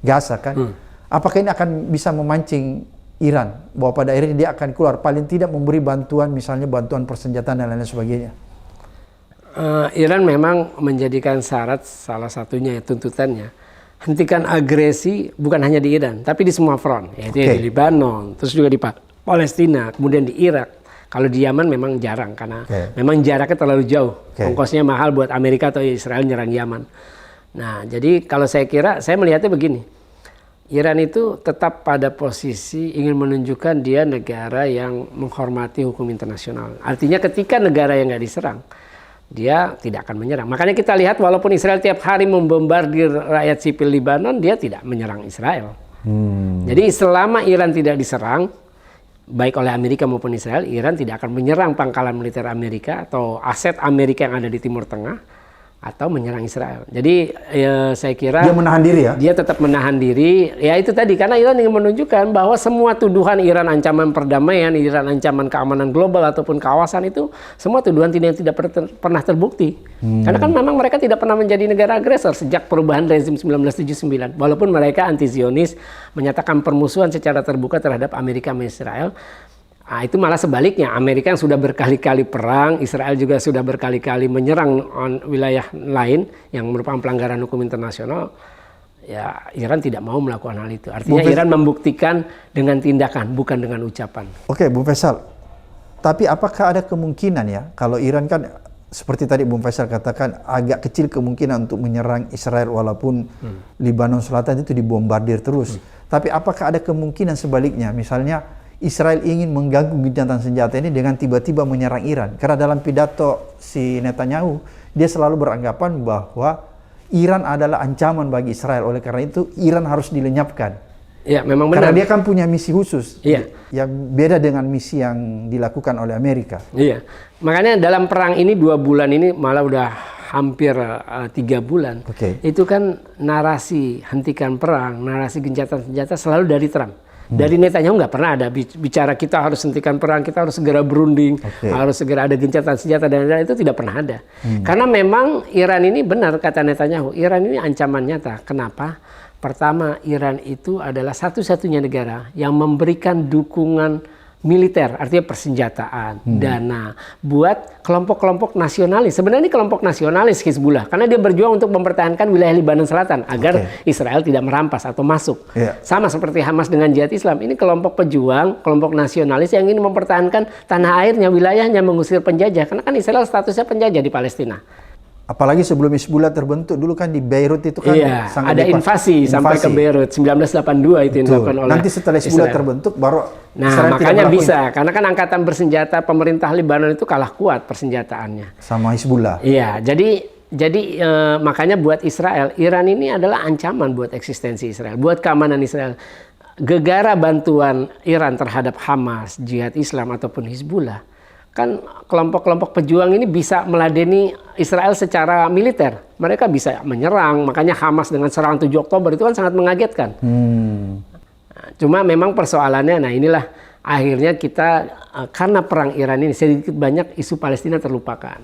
Gaza kan. Apakah ini akan bisa memancing Iran bahwa pada akhirnya dia akan keluar, paling tidak memberi bantuan, misalnya bantuan persenjataan dan lain sebagainya? Iran memang menjadikan syarat, salah satunya tuntutannya, hentikan agresi bukan hanya di Iran, tapi di semua front, yaitu di Lebanon, terus juga di Palestina, kemudian di Irak. Kalau di Yaman memang jarang, karena memang jaraknya terlalu jauh, ongkosnya mahal buat Amerika atau Israel nyerang Yaman. Nah, jadi kalau saya melihatnya begini, Iran itu tetap pada posisi ingin menunjukkan dia negara yang menghormati hukum internasional. Artinya ketika negara yang nggak diserang, dia tidak akan menyerang. Makanya kita lihat walaupun Israel tiap hari membombardir rakyat sipil Lebanon, dia tidak menyerang Israel. Jadi selama Iran tidak diserang, baik oleh Amerika maupun Israel, Iran tidak akan menyerang pangkalan militer Amerika atau aset Amerika yang ada di Timur Tengah, atau menyerang Israel. Jadi saya kira dia menahan diri ya? Dia tetap menahan diri. Ya itu tadi, karena Iran ingin menunjukkan bahwa semua tuduhan Iran ancaman perdamaian, Iran ancaman keamanan global ataupun kawasan itu semua tuduhan tidak pernah terbukti. Karena kan memang mereka tidak pernah menjadi negara agresor sejak perubahan rezim 1979. Walaupun mereka anti-Zionis, menyatakan permusuhan secara terbuka terhadap Amerika dan Israel. Nah, itu malah sebaliknya, Amerika yang sudah berkali-kali perang, Israel juga sudah berkali-kali menyerang wilayah lain yang merupakan pelanggaran hukum internasional, ya Iran tidak mau melakukan hal itu. Artinya Iran membuktikan dengan tindakan, bukan dengan ucapan. Oke, Bung Faisal, tapi apakah ada kemungkinan ya, kalau Iran kan seperti tadi Bung Faisal katakan, agak kecil kemungkinan untuk menyerang Israel walaupun Lebanon Selatan itu dibombardir terus. Tapi apakah ada kemungkinan sebaliknya, misalnya Israel ingin mengganggu gencatan senjata ini dengan tiba-tiba menyerang Iran? Karena dalam pidato si Netanyahu, dia selalu beranggapan bahwa Iran adalah ancaman bagi Israel. Oleh karena itu, Iran harus dilenyapkan. Ya, memang benar. Karena dia kan punya misi khusus, yang beda dengan misi yang dilakukan oleh Amerika. Iya, makanya dalam perang ini 2 bulan ini malah udah hampir 3 bulan. Itu kan narasi hentikan perang, narasi gencatan senjata selalu dari Trump. Dari Netanyahu nggak pernah ada bicara kita harus hentikan perang, kita harus segera berunding, harus segera ada gencatan senjata, dan itu tidak pernah ada. Karena memang Iran ini benar kata Netanyahu, Iran ini ancaman nyata. Kenapa? Pertama, Iran itu adalah satu-satunya negara yang memberikan dukungan militer, artinya persenjataan, dana buat kelompok-kelompok nasionalis. Sebenarnya ini kelompok nasionalis Hizbullah, karena dia berjuang untuk mempertahankan wilayah Lebanon Selatan agar Israel tidak merampas atau masuk. Sama seperti Hamas dengan Jihad Islam, ini kelompok pejuang, kelompok nasionalis yang ingin mempertahankan tanah airnya, wilayahnya, mengusir penjajah. Karena kan Israel statusnya penjajah di Palestina. Apalagi sebelum Hizbullah terbentuk, dulu kan di Beirut itu kan sangat ada invasi sampai ke Beirut 1982 itu yang dilakukan oleh nanti setelah Hizbullah terbentuk baru Israel makanya bisa, karena kan angkatan bersenjata pemerintah Lebanon itu kalah kuat persenjataannya sama Hizbullah. Iya, jadi makanya buat Israel, Iran ini adalah ancaman buat eksistensi Israel, buat keamanan Israel. Gegara bantuan Iran terhadap Hamas, Jihad Islam ataupun Hizbullah, kan kelompok-kelompok pejuang ini bisa meladeni Israel secara militer. Mereka bisa menyerang, makanya Hamas dengan serangan 7 Oktober itu kan sangat mengagetkan. Cuma memang persoalannya, nah inilah akhirnya kita, karena perang Iran ini sedikit banyak isu Palestina terlupakan.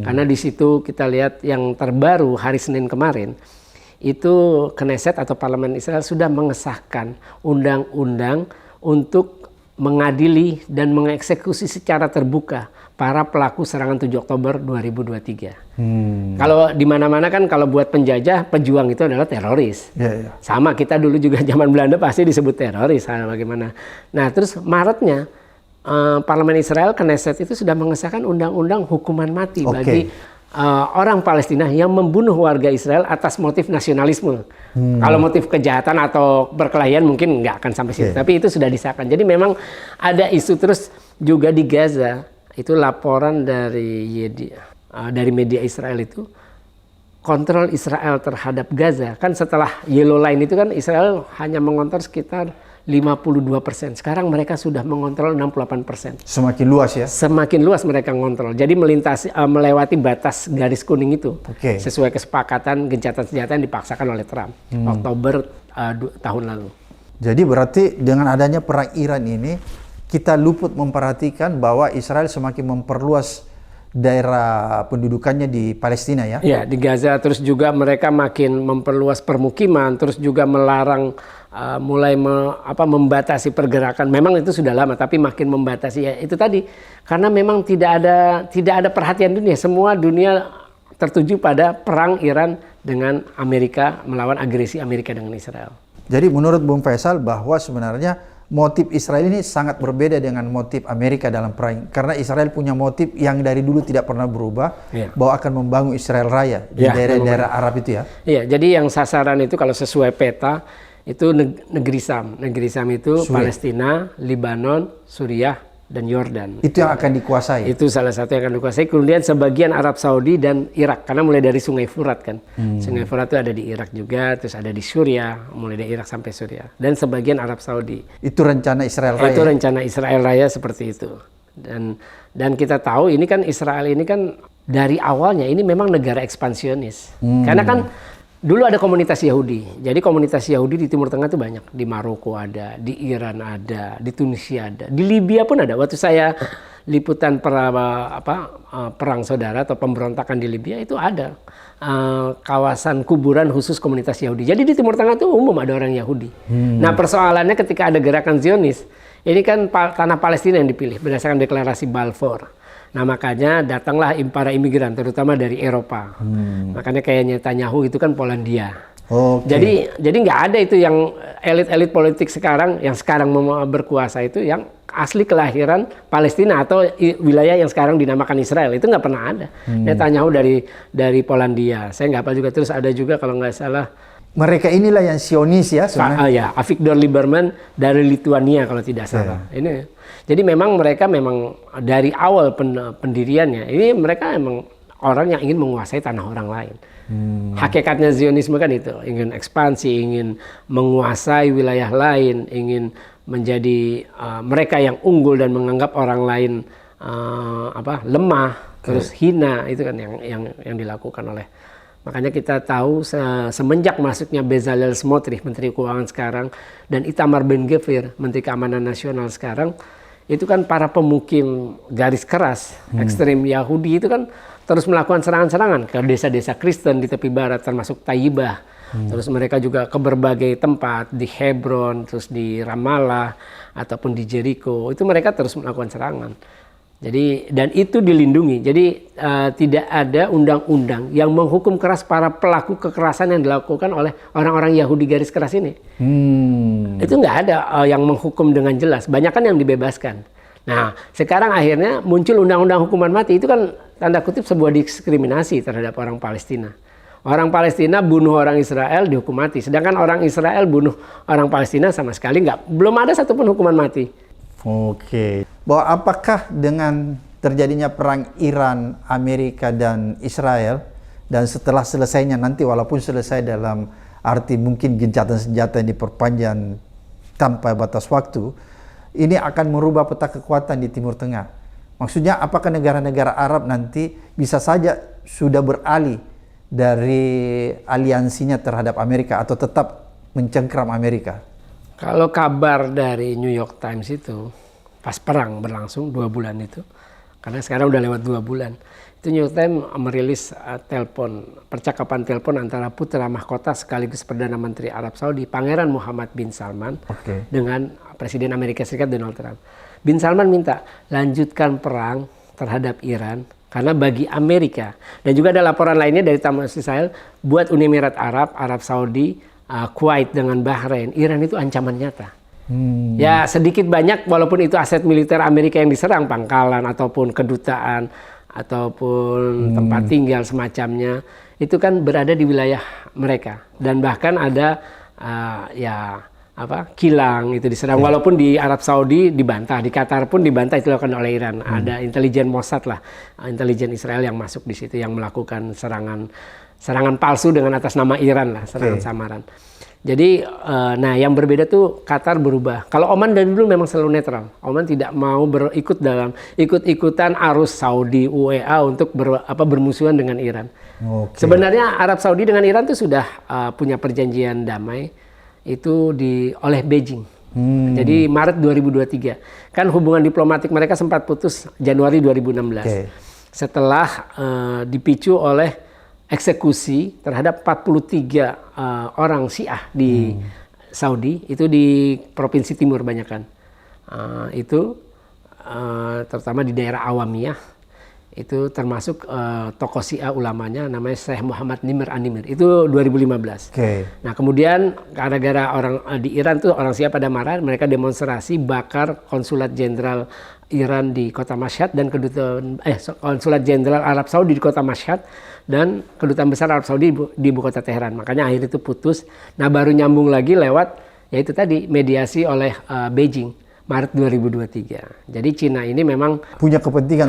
Karena di situ kita lihat yang terbaru hari Senin kemarin, itu Knesset atau Parlemen Israel sudah mengesahkan undang-undang untuk mengadili dan mengeksekusi secara terbuka para pelaku serangan 7 Oktober 2023. Kalau di mana-mana kan kalau buat penjajah, pejuang itu adalah teroris. Sama kita dulu juga zaman Belanda pasti disebut teroris. Bagaimana? Nah terus Maretnya Parlemen Israel, Knesset itu sudah mengesahkan undang-undang hukuman mati bagi orang Palestina yang membunuh warga Israel atas motif nasionalisme. Kalau motif kejahatan atau perkelahian mungkin nggak akan sampai situ, tapi itu sudah disahkan. Jadi memang ada isu terus juga di Gaza, itu laporan dari media Israel itu, kontrol Israel terhadap Gaza. Kan setelah Yellow Line itu kan Israel hanya mengontrol sekitar 52%. Sekarang mereka sudah mengontrol 68%. Semakin luas ya? Semakin luas mereka mengontrol. Jadi melewati batas garis kuning itu. Sesuai kesepakatan gencatan senjata yang dipaksakan oleh Trump. Oktober tahun lalu. Jadi berarti dengan adanya perang Iran ini, kita luput memperhatikan bahwa Israel semakin memperluas daerah pendudukannya di Palestina ya? Ya, di Gaza. Terus juga mereka makin memperluas permukiman, terus juga melarang, mulai membatasi pergerakan. Memang itu sudah lama, tapi makin membatasi. Ya, itu tadi, karena memang tidak ada perhatian dunia. Semua dunia tertuju pada perang Iran dengan Amerika, melawan agresi Amerika dengan Israel. Jadi menurut Bung Faisal bahwa sebenarnya motif Israel ini sangat berbeda dengan motif Amerika dalam perang. Karena Israel punya motif yang dari dulu tidak pernah berubah, bahwa akan membangun Israel Raya di daerah-daerah Arab itu ya. Iya, jadi yang sasaran itu kalau sesuai peta itu negeri Sam. Negeri Sam itu Palestina, Lebanon, Suriah, dan Yordan. Itu yang akan dikuasai. Itu salah satu yang akan dikuasai. Kemudian sebagian Arab Saudi dan Irak, karena mulai dari Sungai Furat kan. Sungai Furat itu ada di Irak juga, terus ada di Suriah, mulai dari Irak sampai Suriah. Dan sebagian Arab Saudi. Itu rencana Israel Raya. Itu rencana Israel Raya seperti itu. Dan kita tahu ini kan Israel ini kan dari awalnya ini memang negara ekspansionis. Karena kan dulu ada komunitas Yahudi. Jadi komunitas Yahudi di Timur Tengah itu banyak. Di Maroko ada, di Iran ada, di Tunisia ada, di Libya pun ada. Waktu saya liputan perang saudara atau pemberontakan di Libya itu ada kawasan kuburan khusus komunitas Yahudi. Jadi di Timur Tengah itu umum ada orang Yahudi. Nah, persoalannya ketika ada gerakan Zionis, ini kan tanah Palestina yang dipilih berdasarkan deklarasi Balfour. Nah, makanya datanglah para imigran, terutama dari Eropa. Makanya kayak Netanyahu itu kan Polandia. Jadi nggak ada itu yang elit-elit politik sekarang, yang sekarang berkuasa itu yang asli kelahiran Palestina atau wilayah yang sekarang dinamakan Israel. Itu nggak pernah ada. Netanyahu dari Polandia. Saya nggak apa juga. Terus ada juga kalau nggak salah. Mereka inilah yang Sionis ya sebenarnya. Avigdor Lieberman dari Lituania kalau tidak salah. Jadi memang mereka dari awal pendiriannya ini mereka memang orang yang ingin menguasai tanah orang lain. Hakikatnya Zionisme kan itu, ingin ekspansi, ingin menguasai wilayah lain, ingin menjadi mereka yang unggul dan menganggap orang lain lemah, terus hina, itu kan yang dilakukan oleh. Makanya kita tahu semenjak masuknya Bezalel Smotrich, Menteri Keuangan sekarang, dan Itamar Ben-Gvir, Menteri Keamanan Nasional sekarang, itu kan para pemukim garis keras, ekstrem Yahudi itu kan terus melakukan serangan-serangan ke desa-desa Kristen di tepi barat, termasuk Taibah. Terus mereka juga ke berbagai tempat, di Hebron, terus di Ramallah, ataupun di Jericho. Itu mereka terus melakukan serangan. Jadi, dan itu dilindungi. Jadi tidak ada undang-undang yang menghukum keras para pelaku kekerasan yang dilakukan oleh orang-orang Yahudi garis keras ini. Itu nggak ada yang menghukum dengan jelas. Banyak kan yang dibebaskan. Nah, sekarang akhirnya muncul undang-undang hukuman mati. Itu kan tanda kutip sebuah diskriminasi terhadap orang Palestina. Orang Palestina bunuh orang Israel dihukum mati. Sedangkan orang Israel bunuh orang Palestina sama sekali belum ada satupun hukuman mati. Bahwa apakah dengan terjadinya perang Iran, Amerika, dan Israel, dan setelah selesainya nanti, walaupun selesai dalam arti mungkin gencatan senjata yang diperpanjang tanpa batas waktu, ini akan merubah peta kekuatan di Timur Tengah. Maksudnya apakah negara-negara Arab nanti bisa saja sudah beralih dari aliansinya terhadap Amerika atau tetap mencengkram Amerika? Kalau kabar dari New York Times itu, pas perang berlangsung 2 bulan itu, karena sekarang udah lewat 2 bulan, itu New York Times merilis percakapan telepon antara putra mahkota sekaligus Perdana Menteri Arab Saudi, Pangeran Muhammad bin Salman, dengan Presiden Amerika Serikat Donald Trump. Bin Salman minta lanjutkan perang terhadap Iran, karena bagi Amerika, dan juga ada laporan lainnya dari Tamas Israel, buat Uni Emirat Arab, Arab Saudi, Kuwait dengan Bahrain, Iran itu ancaman nyata. Ya sedikit banyak, walaupun itu aset militer Amerika yang diserang, pangkalan ataupun kedutaan ataupun tempat tinggal semacamnya, itu kan berada di wilayah mereka. Dan bahkan ada kilang itu diserang. Walaupun di Arab Saudi dibantah, di Qatar pun dibantah, itu dilakukan oleh Iran. Ada intelijen Mossad lah, intelijen Israel yang masuk di situ, yang melakukan serangan palsu dengan atas nama Iran lah, serangan samaran. Jadi, nah yang berbeda tuh Qatar berubah. Kalau Oman dari dulu memang selalu netral. Oman tidak mau ikut-ikutan arus Saudi, UEA untuk bermusuhan dengan Iran. Sebenarnya Arab Saudi dengan Iran tuh sudah punya perjanjian damai itu oleh Beijing. Jadi Maret 2023. Kan hubungan diplomatik mereka sempat putus Januari 2016. Setelah dipicu oleh eksekusi terhadap 43 orang Syiah di Saudi, itu di Provinsi Timur banyakan. Itu terutama di daerah Awamiyah. Itu termasuk tokoh Syiah ulamanya namanya Syekh Muhammad Nimr An-Nimr, itu 2015. Nah kemudian gara-gara orang di Iran tuh orang Syiah pada marah, mereka demonstrasi bakar konsulat jenderal Iran di kota Mashhad dan konsulat jenderal Arab Saudi di kota Mashhad dan kedutaan besar Arab Saudi di ibu kota Teheran. Makanya akhir itu putus. Nah baru nyambung lagi lewat yaitu tadi mediasi oleh Beijing. Maret 2023. Jadi Cina ini memang punya kepentingan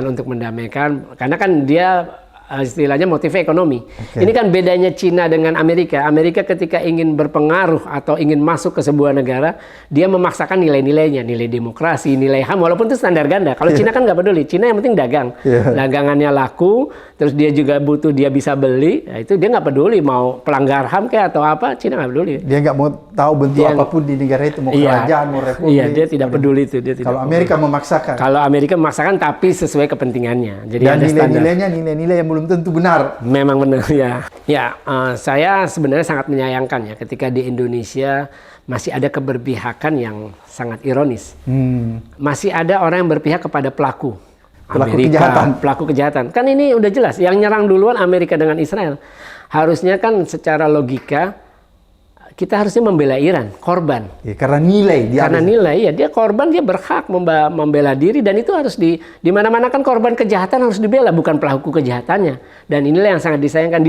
untuk mendamaikan karena kan dia istilahnya motifnya ekonomi. Ini kan bedanya Cina dengan Amerika. Amerika ketika ingin berpengaruh atau ingin masuk ke sebuah negara, dia memaksakan nilai-nilainya, nilai demokrasi, nilai HAM, walaupun itu standar ganda. Kalau Cina kan nggak peduli. Cina yang penting dagang. Dagangannya laku, terus dia juga butuh, dia bisa beli. Nah, itu dia nggak peduli mau pelanggar HAM kayak atau apa, Cina nggak peduli. Dia nggak mau tahu bentuk apapun di negara itu, mau kerajaan, mau republik. Iya, dia tidak peduli itu. Kalau Amerika memaksakan. Kalau Amerika memaksakan tapi sesuai kepentingannya. Jadi dan ada nilai-nilainya nilai-nilai yang belum tentu benar. Memang benar ya. Ya, saya sebenarnya sangat menyayangkan ya ketika di Indonesia masih ada keberpihakan yang sangat ironis. Masih ada orang yang berpihak kepada pelaku kejahatan. Kan ini udah jelas, yang nyerang duluan Amerika dengan Israel. Harusnya kan secara logika kita harusnya membela Iran, korban. Ya, karena nilai ya dia korban, dia berhak membela diri, dan itu harus di mana-mana kan korban kejahatan harus dibela, bukan pelaku kejahatannya. Dan inilah yang sangat disayangkan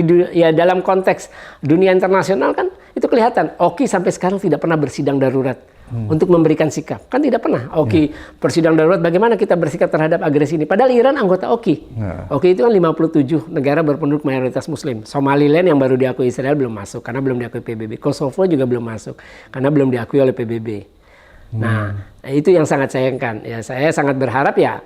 dalam konteks dunia internasional kan itu kelihatan. Oki sampai sekarang tidak pernah bersidang darurat untuk memberikan sikap. Kan tidak pernah. Oki bersidang darurat bagaimana kita bersikap terhadap agresi ini. Padahal Iran anggota Oki. Oki itu kan 57 negara berpenduduk mayoritas muslim. Somaliland yang baru diakui Israel belum masuk karena belum diakui PBB. Kosovo juga belum masuk karena belum diakui oleh PBB. Nah, itu yang sangat sayangkan. Ya, saya sangat berharap ya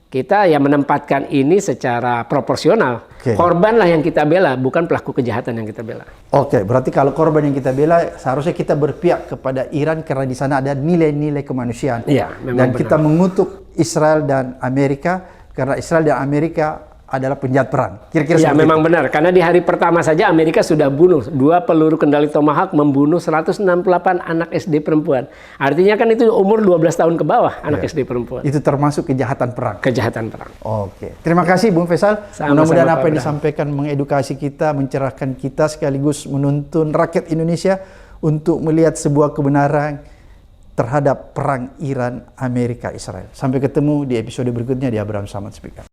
kita yang menempatkan ini secara proporsional. Korbanlah yang kita bela, bukan pelaku kejahatan yang kita bela. Berarti kalau korban yang kita bela, seharusnya kita berpihak kepada Iran karena di sana ada nilai-nilai kemanusiaan. Dan kita mengutuk Israel dan Amerika karena Israel dan Amerika adalah penjahat perang. Kira-kira memang benar. Karena di hari pertama saja Amerika sudah bunuh 2 peluru kendali Tomahawk, membunuh 168 anak SD perempuan. Artinya kan itu umur 12 tahun ke bawah anak SD perempuan. Itu termasuk kejahatan perang. Terima kasih Bung Faisal. Mudah-mudahan apa yang disampaikan mengedukasi kita, mencerahkan kita, sekaligus menuntun rakyat Indonesia untuk melihat sebuah kebenaran terhadap perang Iran, Amerika, Israel. Sampai ketemu di episode berikutnya di Abraham Samad Speaker.